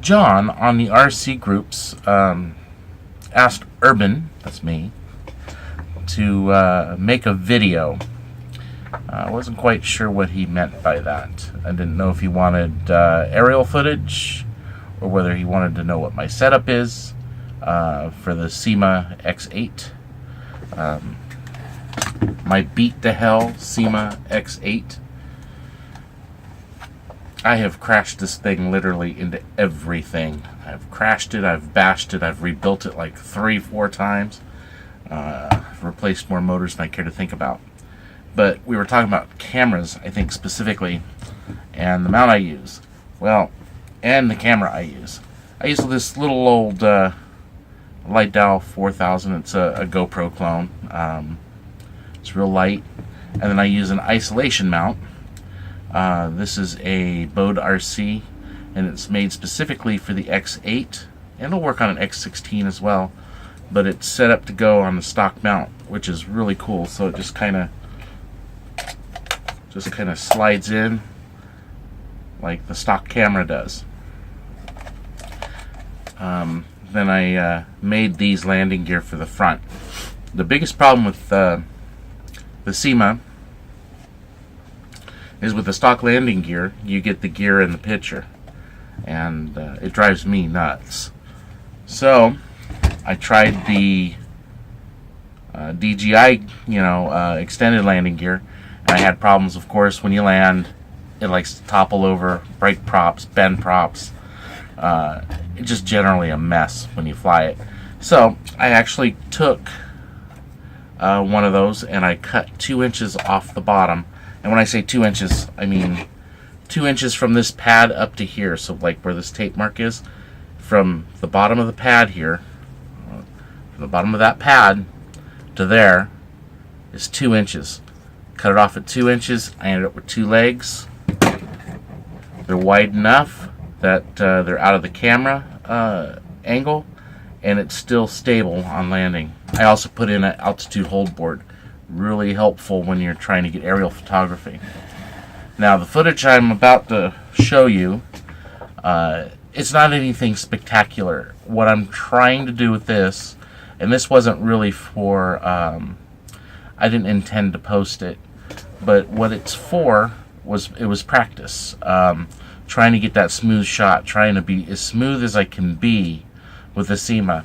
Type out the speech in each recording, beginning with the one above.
John on the RC groups asked Urban, that's me, to make a video. I wasn't quite sure what he meant by that. I didn't know if he wanted aerial footage or whether he wanted to know what my setup is for the Syma X8. My beat to hell Syma X8. I have crashed this thing literally into everything. I've crashed it, I've bashed it, I've rebuilt it like 3-4 times. I've replaced more motors than I care to think about. But we were talking about cameras, I think specifically, and the mount I use. Well, and the camera I use. I use this little old LightDow 4000. It's a GoPro clone. It's real light. And then I use an isolation mount. This is a Bod RC, and it's made specifically for the X8, and it'll work on an X16 as well. But it's set up to go on the stock mount, which is really cool. So it just kind of slides in like the stock camera does. Then I made these landing gear for the front. The biggest problem with the Syma is with the stock landing gear, you get the gear in the picture, and it drives me nuts. So I tried the DJI, extended landing gear. I had problems, of course, when you land. It likes to topple over, break props, bend props. It's just generally a mess when you fly it. So I actually took one of those and I cut 2 inches off the bottom. And when I say 2 inches, I mean 2 inches from this pad up to here. So like where this tape mark is, from the bottom of the pad here, from the bottom of that pad to there is 2 inches. Cut it off at 2 inches. I ended up with 2 legs. They're wide enough that they're out of the camera angle, and it's still stable on landing. I also put in an altitude hold board. Really helpful when you're trying to get aerial photography. Now the footage I'm about to show you, it's not anything spectacular. What I'm trying to do with this, and this wasn't really for, I didn't intend to post it, but what it's for was practice. Trying to get that smooth shot, trying to be as smooth as I can be with the Syma.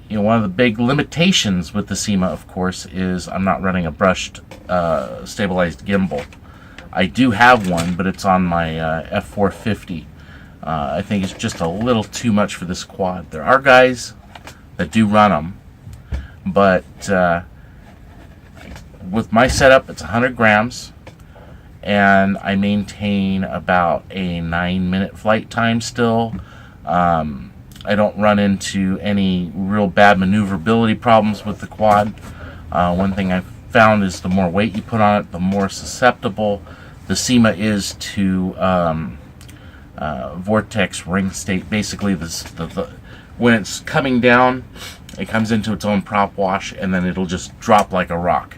One of the big limitations with the Syma, of course, is I'm not running a brushed stabilized gimbal. I do have one, but it's on my F450. I think it's just a little too much for this quad. There are guys that do run them, but with my setup, it's 100 grams, and I maintain about a 9-minute flight time still. I don't run into any real bad maneuverability problems with the quad. One thing I've found is the more weight you put on it, the more susceptible the Syma is to vortex ring state. Basically, when it's coming down, it comes into its own prop wash, and then it'll just drop like a rock.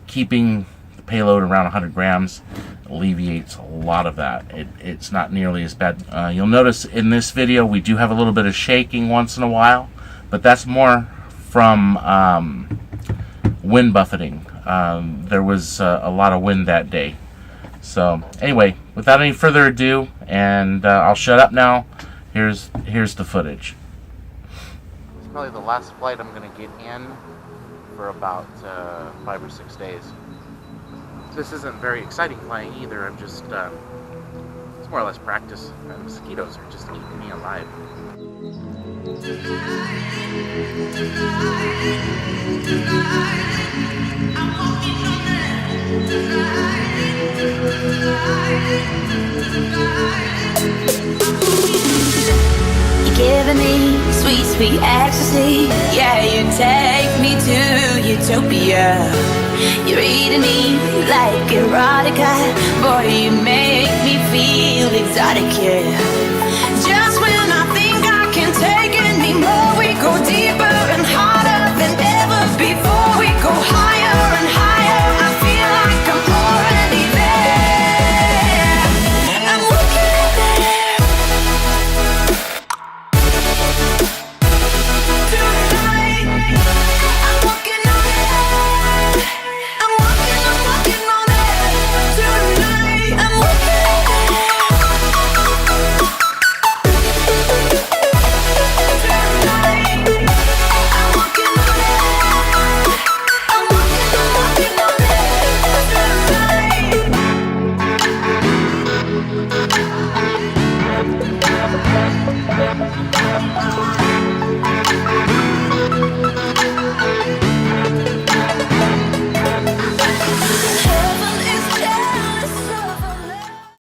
Keeping the payload around 100 grams alleviates a lot of that. It's not nearly as bad. You'll notice in this video we do have a little bit of shaking once in a while, but that's more from wind buffeting. There was a lot of wind that day. So anyway, without any further ado, and I'll shut up now, here's the footage. It's probably the last flight I'm going to get in for about 5 or 6 days. This isn't very exciting flying either. I'm just, it's more or less practice. The mosquitoes are just eating me alive. You're giving me sweet, sweet ecstasy. Yeah, you take me to utopia. You're reading me like erotica. Boy, you make me feel exotic, yeah.